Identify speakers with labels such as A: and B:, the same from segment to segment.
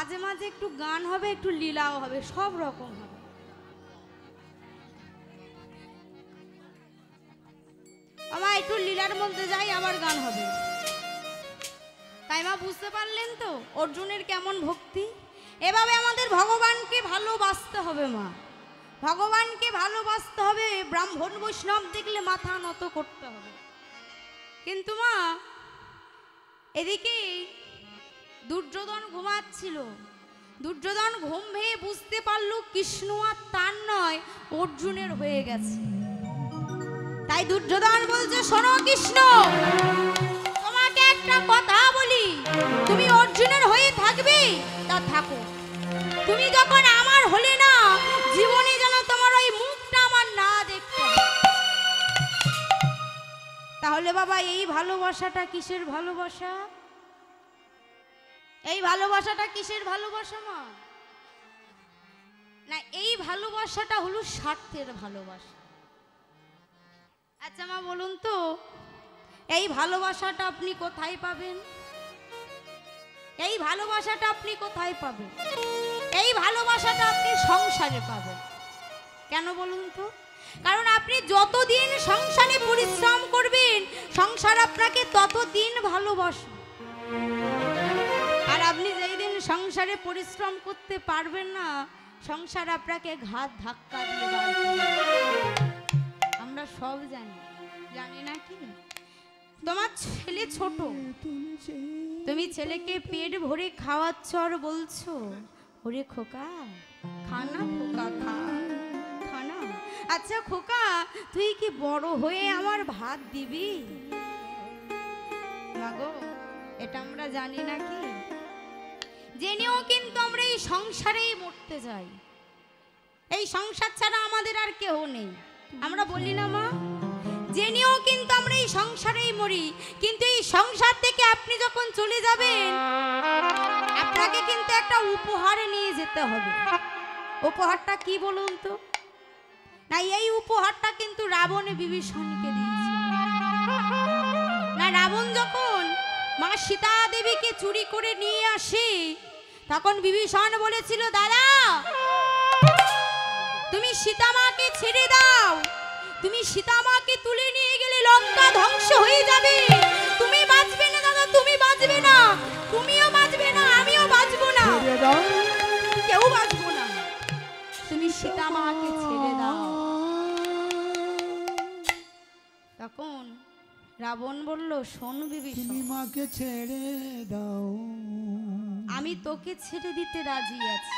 A: মাঝে মাঝে একটু গান হবে, একটু লীলাও হবে, সব রকম হবে। আমার একটু লীলার মধ্যে যাই, আবার গান হবে। তাই মা বুঝতে পারলেন তো অর্জুনের কেমন ভক্তি। এভাবে আমাদের ভগবানকে ভালোবাসতে হবে মা, ভগবানকে ভালোবাসতে হবে। ব্রাহ্মণ বৈষ্ণব দেখলে মাথা নত করতে হবে। কিন্তু মা এদিকে দুর্যোধন ঘুমাচ্ছিল। দুর্যোধন ঘুম ভেঙে বুঝতে পারল কৃষ্ণ আর তার নয়, অর্জুনের হয়ে গেছে। তাই দুর্যোধন বলছে, শোনো কৃষ্ণ, তোমাকে একটা কথা বলি, তুমি অর্জুনের হয়ে থাকবে তা থাকো, তুমি যখন আমার হলে না, জীবনে যেন তোমার ওই মুখটা আমার না দেখতে। তাহলে বাবা এই ভালোবাসাটা কিসের ভালোবাসা? এই ভালোবাসাটা কিসের ভালোবাসা মা? না, এই ভালোবাসাটা হলো স্বার্থের ভালোবাসা। আচ্ছা মা বলুন তো, এই ভালোবাসাটা আপনি কোথায় পাবেন? এই ভালোবাসাটা আপনি কোথায় পাবেন? এই ভালোবাসাটা আপনি সংসারে পাবেন। কেন বলুন তো? কারণ আপনি যতদিন সংসারে পরিশ্রম করবেন, সংসার আপনাকে ততদিন ভালোবাসবে। আর আপনি যেই দিন সংসারে পরিশ্রম করতে পারবেন না, সংসার আপনাকে ঘাত ধাক্কা দিয়ে বার করবে। আমরা সব জানি, জানি না কি? তোমার ছেলে ছোট, তুমি ছেলেকে পেট ভরে খাওয়াচ্ছ আর বলছো, ওরে খোকা খানা, খোকা খা খানা। আচ্ছা খোকা, তুই কি বড় হয়ে আমার ভাত দিবি? মাগো, এটা আমরা জানি না কি? জেনেও কিন্তু আমরা এই সংসারেই মরতে যাই। এই সংসার ছাড়া আমাদের আর কেউ নেই। আমরা বলি না মা, জেনেও কিন্তু আমরা এই সংসারেই মরি। কিন্তু এই সংসার থেকে আপনি যখন চলে যাবেন, আপনাকে কিন্তু একটা উপহারে নিয়ে যেতে হবে। উপহারটা কি বলুন তো? না, এই উপহারটা কিন্তু রাবণ বিভীষণকে দিয়েছে। না, রাবণ যখন মা সীতা দেবীকে চুরি করে নিয়ে আসে, তখন বিভীষণ বলেছিল, দাদা তুমি সীতা মাকে ছেড়ে দাও, তুমি সীতা মাকে তুলে নিয়ে গেলে লঙ্কা ধ্বংস হয়ে যাবে, তুমি বাঁচবে না দাদা, তুমি বাঁচবে না, তুমিও বাঁচবে না, আমিও বাঁচবো না, কেউ বাঁচবো না, তুমি সীতা মাকে ছেড়ে দাও। তখন রাবণ বলল, শোন বিভীষণ,
B: তুমি মাকে ছেড়ে দাও,
A: আমি তোকে ছেড়ে দিতে রাজি আছি,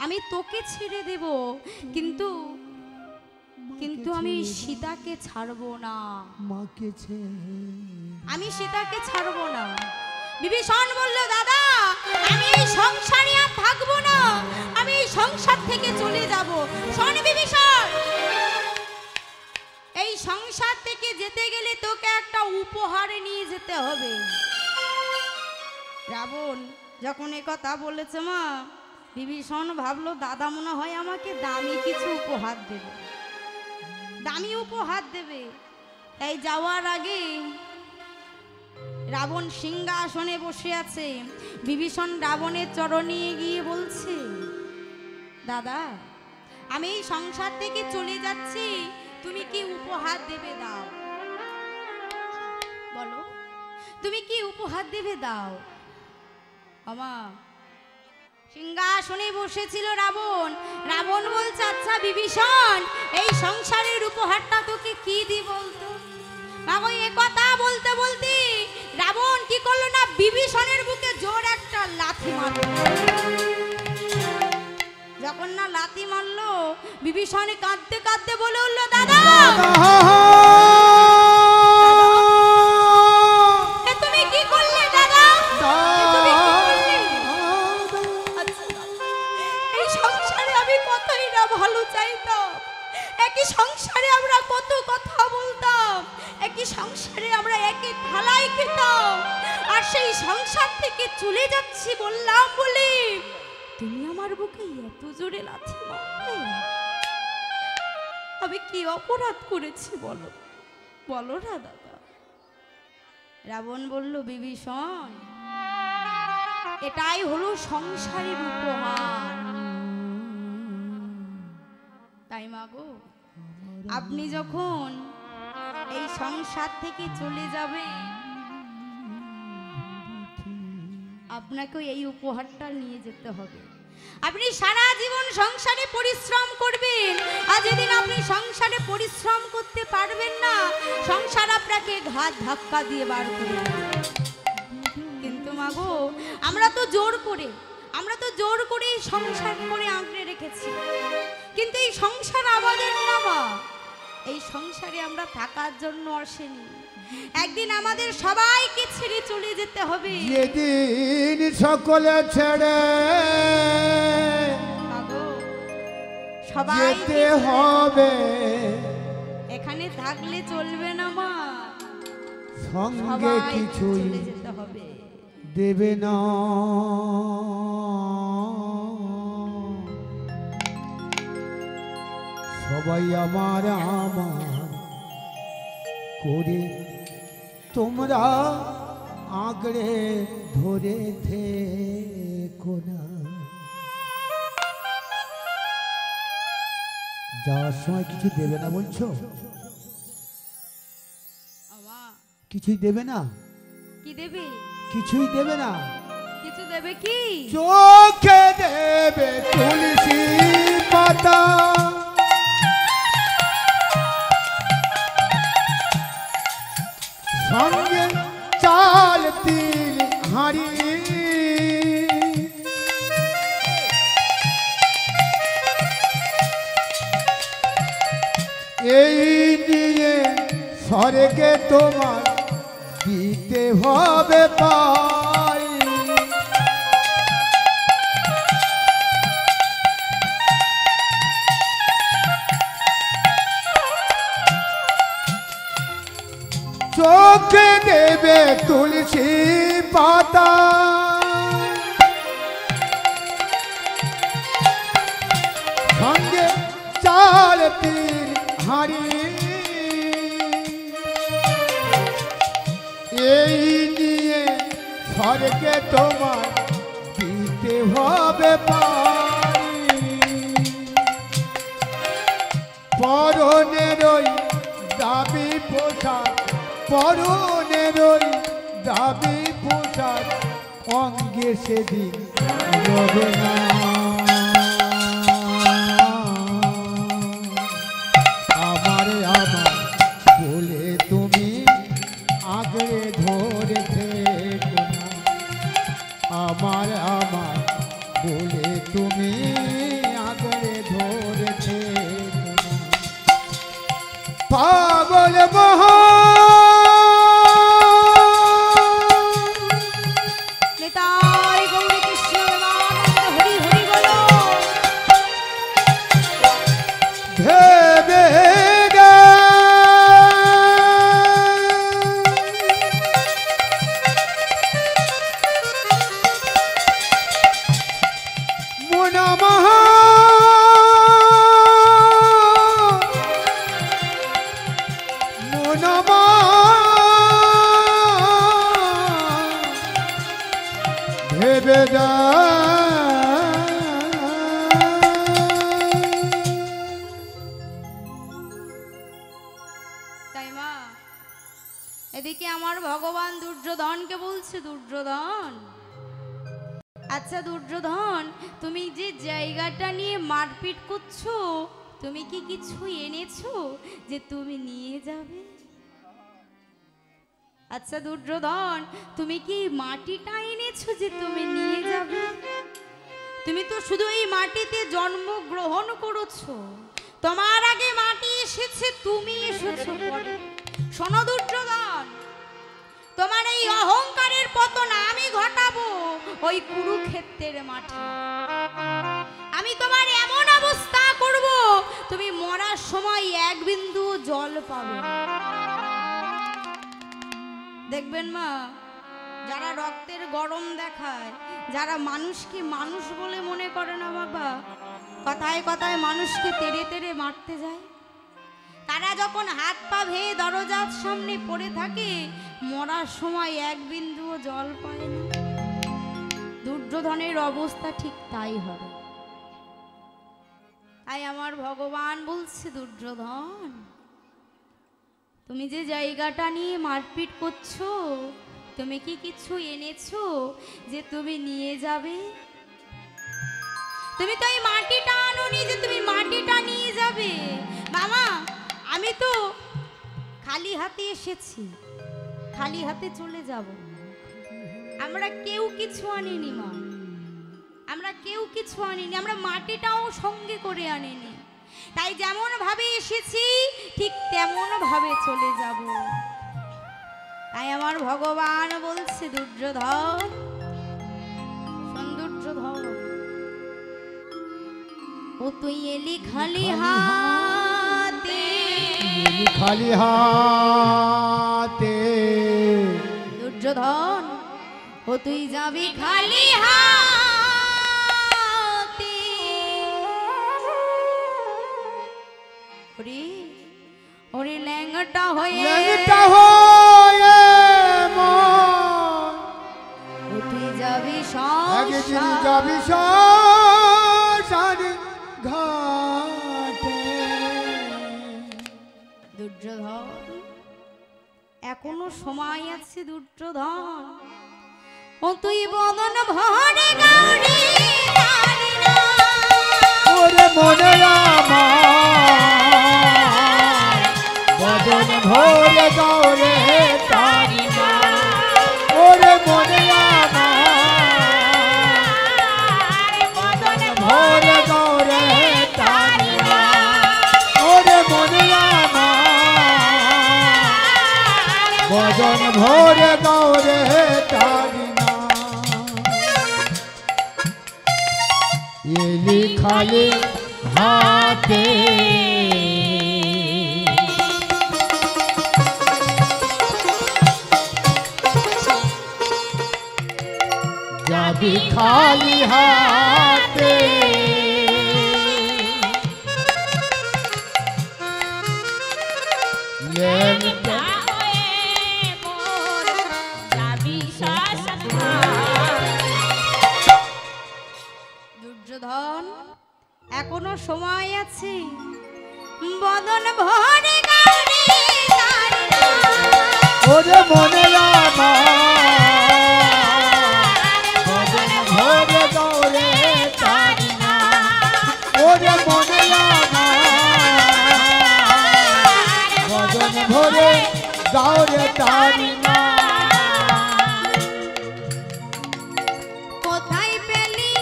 A: আমি তোকে ছেড়ে দেব, কিন্তু কিন্তু আমি সীতাকে ছাড়বো না,
B: মাকে ছেড়ে
A: আমি সীতাকে ছাড়বো না। বিভীষণ বলল, দাদা আমি এই সংসারে আর থাকবো না, আমি এই সংসার থেকে চলে যাব। শোন বিভীষণ, এই সংসার থেকে যেতে গেলে তোকে একটা উপহারে নিয়ে যেতে হবে। রাবণ যখন এ কথা বলেছে মা, বিভীষণ ভাবলো দাদা মনে হয় আমাকে দামি কিছু উপহার দেবে, দামি উপহার দেবে। তাই যাওয়ার আগে রাবণ সিংহাসনে বসে আছে, বিভীষণ রাবণের চরণে গিয়ে বলছে, দাদা আমি এই সংসার থেকে চলে যাচ্ছি, তুমি কি উপহার দেবে দাও, বলো তুমি কি উপহার দেবে দাও। আমা সিংহাসনে বসেছিল রাবণ, রাবণ বলছে, আচ্ছা বিভীষণ এই সংসারের উপহারটা তোকে কি দি বলতো। বাবা এ কথা বলতে বলতে রাবণ কি করলো না, বিভীষণের বুকে জোর একটা লাথি মারল। যখন না লাথি মারলো, বিভীষণ কাঁদতে কাঁদতে বলে উঠল, দাদা তুমি কি করলে দাদা, এই সংসারে আমি কতই না ভালো চাইতাম, একই সংসারে আমরা কত কথা বলতাম, একই সংসারে আমরা একই থালায় খেতাম, আর সেই সংসার থেকে চলে যাচ্ছি বললাম বলে তুমি আমার বুকে এত জোরে লাথি মারলে, আমি কি অপরাধ করেছি বলো, বলো না দাদা। রাবণ বলল, বিভীষণ এটাই হলো সংসারের উপহার। তাই মা গো, আপনি যখন এই সংসার থেকে চলে যাবেন, আপনাকে এই উপহারটা নিয়ে যেতে হবে। আপনি সারা জীবন সংসারে পরিশ্রম করবেন, আর যেদিন আপনি সংসারে পরিশ্রম করতে পারবেন না, সংসার আপনাকে ঘাত ধাক্কা দিয়ে বার করে দেবে। কিন্তু মাগো, আমরা তো জোর করে সংসার করে আঁকড়ে রেখেছি, কিন্তু এই সংসার আমাদের না মা। এই সংসারে আমরা থাকার জন্য আসেনি, একদিন আমাদের সবাইকে ছেড়ে চলে যেতে হবে।
B: যেদিন সকলে ছেড়ে
A: সবাই
B: যেতে হবে,
A: এখানে থাকলে চলবে না মা,
B: সঙ্গে কিছুই
A: চলে যেতে হবে।
B: দেবে না। সবাই আমার করে তোমরা আঁকড়ে ধরে থেকো না। যাওয়ার সময় কিছু দেবে না বলছো? কিছুই দেবে না?
A: কি দেবে?
B: কিছুই দেবে না।
A: কিছু দেবে কি?
B: চোখে দেবে তুলসী পাতা, সঙ্গে চাল তিল হাঁড়ি, এই নিয়ে স্বর্গে তোমার দিতে হবে পাই। চোখে দেবে তুলসী পাতা, সঙ্গে চাল তিল হাঁড়ি, এই নিয়ে স্বর্গে তোমার দিতে হবে পাই। পরনের ওই দাবি পোশাক, পরনের ওই দাবি পোশাক অঙ্গে সেদিন রবে না। আমার বলে তুমি আঁকড়ে ধরে থেকো না। আমার বলে তুমি আঁকড়ে ধরে থেকো না। পাগল মহা ভেবে যা।
A: তাই মা, এদিকে আমার ভগবান দুর্যোধনকে বলছে, দুর্যোধন, আচ্ছা দুর্যোধন, তুমি যে জায়গাটা নিয়ে মারপিট করছো, তুমি কি কিছু এনেছো যে তুমি নিয়ে যাবে? আচ্ছা দুর্যোধন, তুমি কি মাটিটা এনেছো যে তুমি নিয়ে যাবে? তুমি তো শুধু এই মাটিতে জন্মগ্রহণ করেছো, তোমার আগে মাটি এসেছে, তুমি এসেছো পরে। শোনো দুর্যোধন, তোমার এই অহংকারের পতন আমি ঘটাবো ওই কুরুক্ষেত্রের মাঠে। আমি তোমার এমন অবস্থা করব, তুমি মরার সময় এক বিন্দু জল পাবে। দেখবেন মা, যারা রক্তের গরম দেখায়, যারা মানুষকে মানুষ বলে মনে করে না বাবা, কথায় কথায় মানুষকে তেড়ে তেড়ে মারতে যায়, তারা যখন হাত পা ভেঙে দরজার সামনে পড়ে থাকে, মরার সময় এক বিন্দুও জল পায় না। দুর্যোধনের অবস্থা ঠিক তাই হবে। তাই আমার ভগবান বলছে, দুর্যোধন তুমি যে জায়গাটা নিয়ে মারপিট করছো, তুমি কি কিছু এনেছো যে তুমি নিয়ে যাবে? তুমি তো এই মাটিটা আনোনি যে তুমি মাটিটা নিয়ে যাবে। মামা আমি তো খালি হাতে এসেছি, খালি হাতে চলে যাব। আমরা কেউ কিছু আনিনি মা, আমরা কেউ কিছু আনিনি, আমরা মাটিটাও সঙ্গে করে আনিনি। তাই যেমন ভাবে এসেছি ঠিক তেমন ভাবে চলে যাব। তাই আমার ভগবান বলছে, দুর্যোধন শোন দুর্যোধন, ও তুই এলি খালি হাতে,
B: খালি হাতে
A: দুর্যোধন ও তুই যাবি খালি হাতে। ওরে ওরে ল্যাংটা হয়ে ও তুই যাবি
B: একদিন যাবি শ্মশানে ঘাটে।
A: দুর্যোধন এখনো সময় আছে দুর্যোধন, ও তুই বদন ভরে গৌরী তারি না।
B: ওরে মনে আমার বদন ভরে গৌরে তারি না। ওরে মনে আমার বদন ভরে গৌরে তারি না। ওরে মনে আমার বদন ভরে গৌরে তারি না। এলি খালি হাতে যাবি খালি হাতে। লেংটা
A: দুর্যোধন এখনো সময় আছে, বদন ভরে গৌরী তারি না।
B: ওরে মনে বদন ভরে গৌরে তারি না। ওরে মনে বদন ভরে গৌরে তারি না।
A: কোথায় পেলি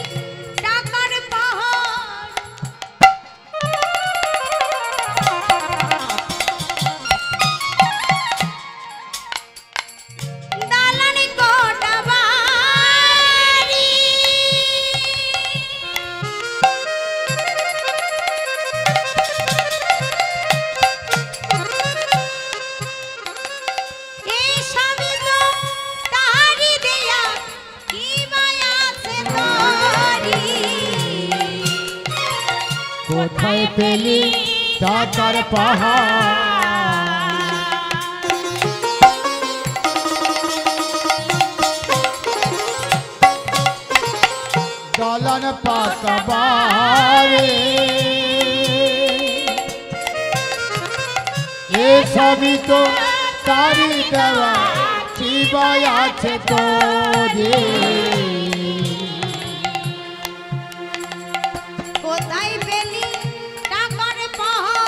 A: টাকার পাহাড়, দালানি কোটা বাড়ি, এই সবই তো তারি দেয়া, কি মায়া আছে তোরি।
B: কোথায় পেলি টাকার পাহাড়, দলন পাকবারে এ সবই তো তারি দেওয়া, শিবাই আছে তোরে।
A: কোথায় পেলি টাকার পাহাড়,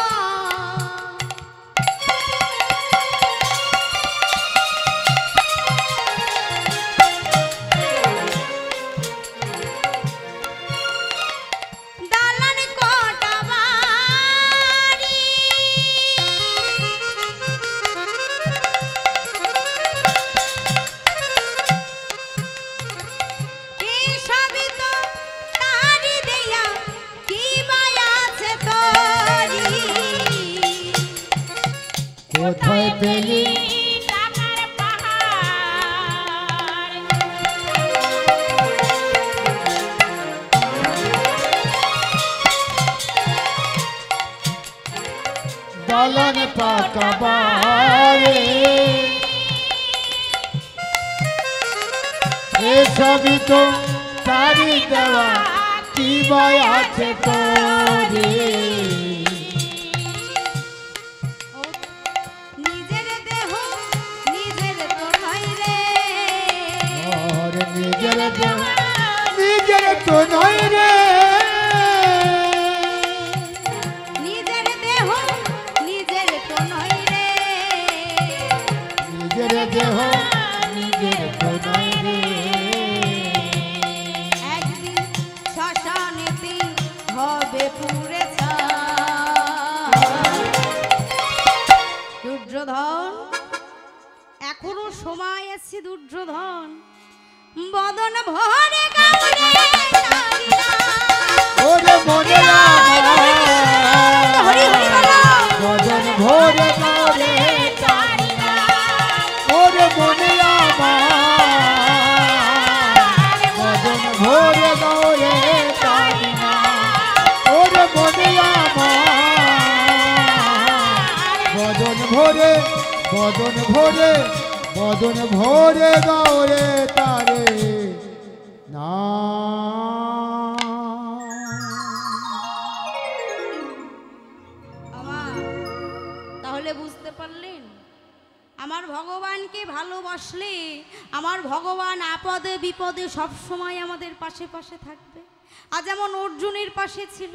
A: দালান কোটা বাড়ি, এই সবই তো তারি দেয়া, কি মায়া আছে তোরি।
B: কোথায় পেলি
A: টাকার পাহাড়,
B: দলন পাকবারে এ সবই তো তারি দেওয়া কি ভয় আছে তোরে
A: ও নিজের দেহ নিজের তো নয় রে
B: ওরে নিজের দেহ নিজের তো নয় রে
A: নিজের দেহ নিজের তো নয় রে
B: নিজের দেহ নিজের তো নয় রে
A: একদিন শ্মশানেতে হবে পুরে দুর্যোধন এখনো সময় আছে দুর্যোধন বদন ভরে কামড়ে তারিলা
B: ওরে মনে
A: হরি হরি বলো
B: বদন ভরে করে তারিলা ওরে মনে বদন ভরে গৌরে তারিলা ওরে মনে বদন ভরে বদন ভরে বদন ভরে গৌরে তারে না
A: আমার তাহলে বুঝতে পারলেন আমার ভগবানকে ভালোবাসলে আমার ভগবান আপদে বিপদে সব সময় আমাদের পাশে পাশে থাকবে আজ যেমন অর্জুনের পাশে ছিল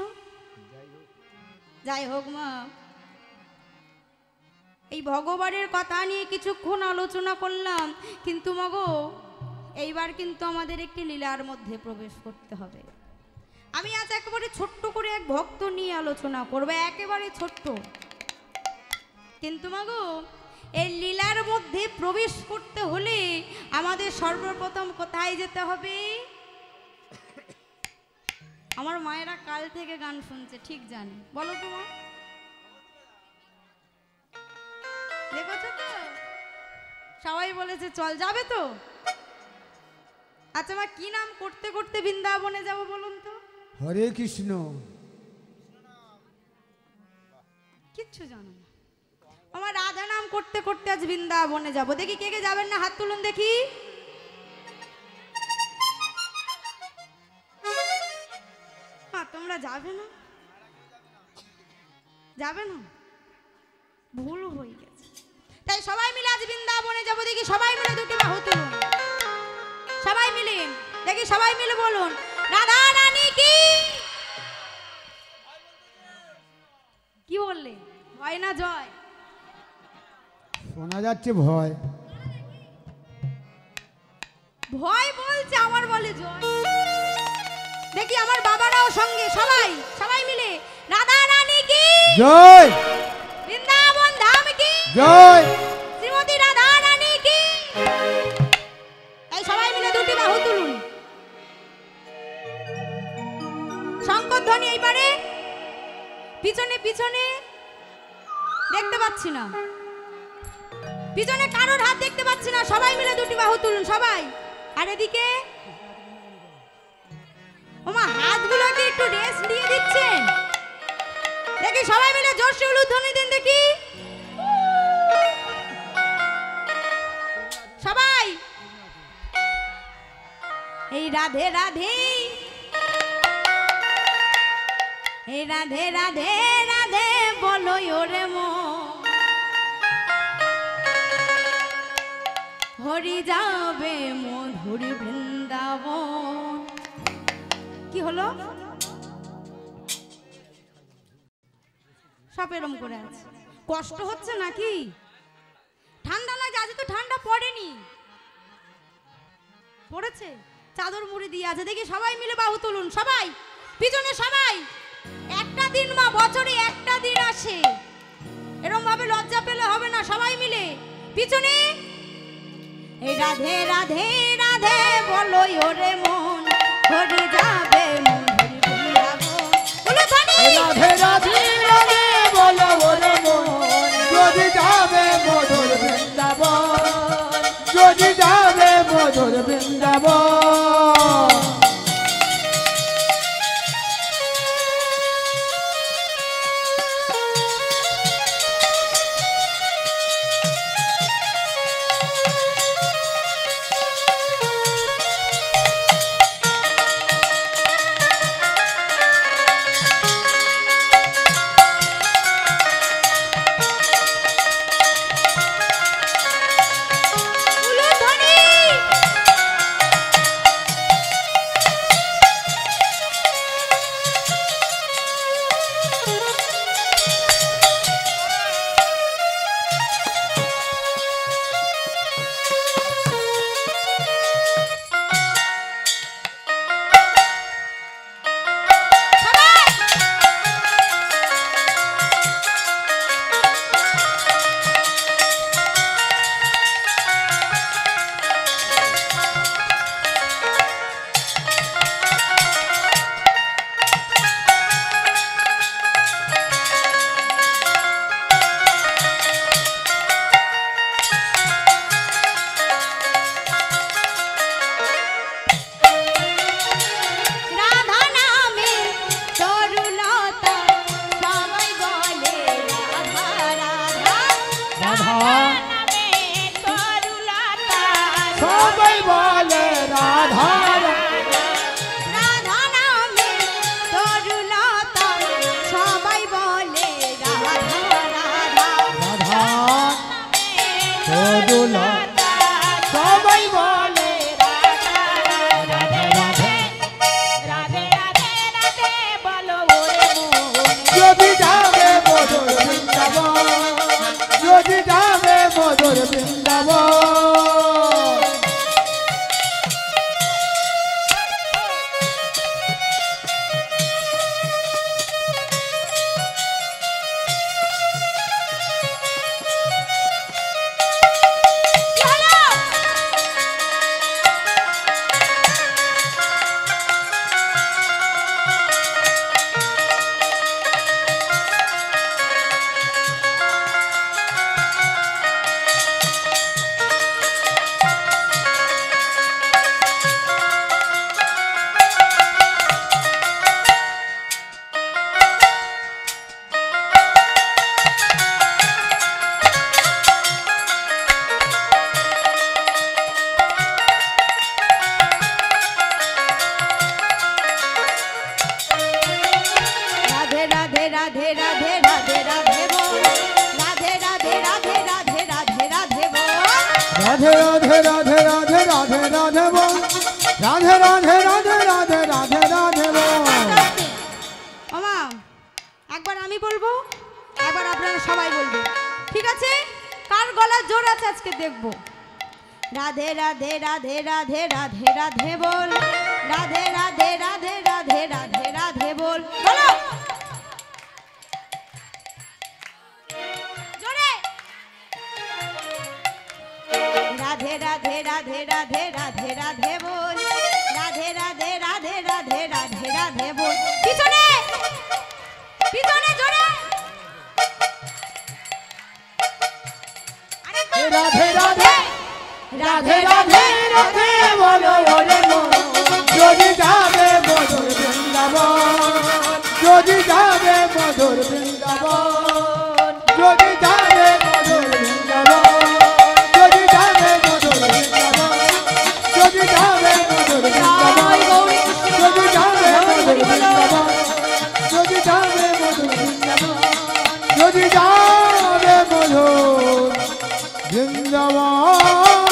A: যাই হোক মা এই ভগবানের কথা নিয়ে কিছুক্ষণ আলোচনা করলাম কিন্তু মগো এইবার কিন্তু আমাদের একটি লীলার মধ্যে প্রবেশ করতে হবে আমি আজ একেবারে ছোট্ট করে এক ভক্ত নিয়ে আলোচনা করব একেবারে ছোট্ট কিন্তু মাগো এই লীলার মধ্যে প্রবেশ করতে হলে আমাদের সর্বপ্রথম কোথায় যেতে হবে আমার মায়েরা কাল থেকে গান শুনছে ঠিক জানে বলো তো মা দেখেছো তো সবাই বলেছে চল যাবে তো আচ্ছা মা কি নাম করতে করতে বৃন্দাবনে যাব বলুন তো
B: হরে কৃষ্ণ
A: কিচ্ছু জানো না আমার রাধা নাম করতে করতে আজ বৃন্দাবনে যাব দেখি কে কে যাবেন না হাত তুলুন দেখি তোমরা যাবে না যাবে না ভুল হয়ে গেছে তাই সবাই মিলে আজ বৃন্দাবনে যাব দেখি সবাই মিলে দুটি বাহু তুলুন সবাই মিলে দেখি সবাই মিলে বলুন রাধা রানী কি বললে ভয় না জয়
B: শোনা যাচ্ছে ভয়
A: ভয় বলছে আমার বলে জয় দেখি আমার বাবারাও সঙ্গে সবাই সবাই মিলে রাধা রানী কি
B: জয়
A: বৃন্দাবন ধাম কি
B: জয়
A: শ্রীমতী রাধা রানী কি এই সবাই মিলে দুটি বাহু তুলুন শঙ্কর ধ্বনি এইবারে পিছনে পিছনে দেখতে পাচ্ছি না পিছনে কারোর হাত দেখতে পাচ্ছি না সবাই মিলে দুটি বাহু তুলুন সবাই আর এদিকে ওমা হাতগুলোকে একটু রেস্ট দিয়ে দিচ্ছেন দেখি সবাই মিলে জোরসে উলুধ্বনি দিন দেখি সবাই এই রাধে রাধে এই রাধে রাধে রাধে বলো ওরে মন হরি যাবে মধুর বৃন্দাবন কি হলো সব এরম করে আছে কষ্ট হচ্ছে নাকি ঠান্ডা লাগে আজ তো ঠান্ডা পড়েনি পড়েছে চাদর মুড়ি দিয়ে আছে দেখি সবাই মিলে বাহু তুলুন সবাই পিছনে সবাই একটা দিন মা বছরে একটা দিন আসে এরকম ভাবে লজ্জা পেলে হবে না সবাই মিলে পিছনে এই রাধে রাধে রাধে বলো ওরে মন হরি যাবে মধুর বৃন্দাবন বলো ধ্বনি
B: রাধে রাধে রাধে বলো ওরে মন যদি যাবে মধুর বৃন্দাবন যদি যাবে মধুর বৃন্দাবন তরুলতা সবাই বলে যদি যাবে মধুর বৃন্দাবন যদি যাবে মধুর বৃন্দাবন
A: রাধে রাধে রাধে রাধে বল রাধে রাধে রাধে রাধে রাধে রাধে বল
B: রাধে রাধে রাধে রাধে রাধে রাধে বল রাধে রাধে রাধে রাধে রাধে রাধে বল
A: ওমা একবার আমি বলবো একবার আপনারা সবাই বলবেন ঠিক আছে কার গলা জোর আছে আজকে দেখব রাধে রাধে রাধে রাধে রাধে রাধে বল রাধে রাধে রাধে রাধে রাধে রাধে বল বলো রাধে রাধে রাধে রাধে রাধে রাধে বল রাধে রাধে রাধে রাধে রাধে রাধে বল পিছনে পিছনে জোরে
B: রাধে রাধে রাধে রাধে রাধে বলো ওরে মন যদি যাবে মধুর বৃন্দাবন যদি যাবে মধুর বৃন্দাবন যদি যাবে মধুর বৃন্দাবন যদি যাবে মধুর বৃন্দাবন যদি যাবে মধুর বৃন্দাবন যদি যাবে মধুর বৃন্দাবন যদি যাবে মধুর বৃন্দাবন যদি যাবে মধুর বৃন্দাবন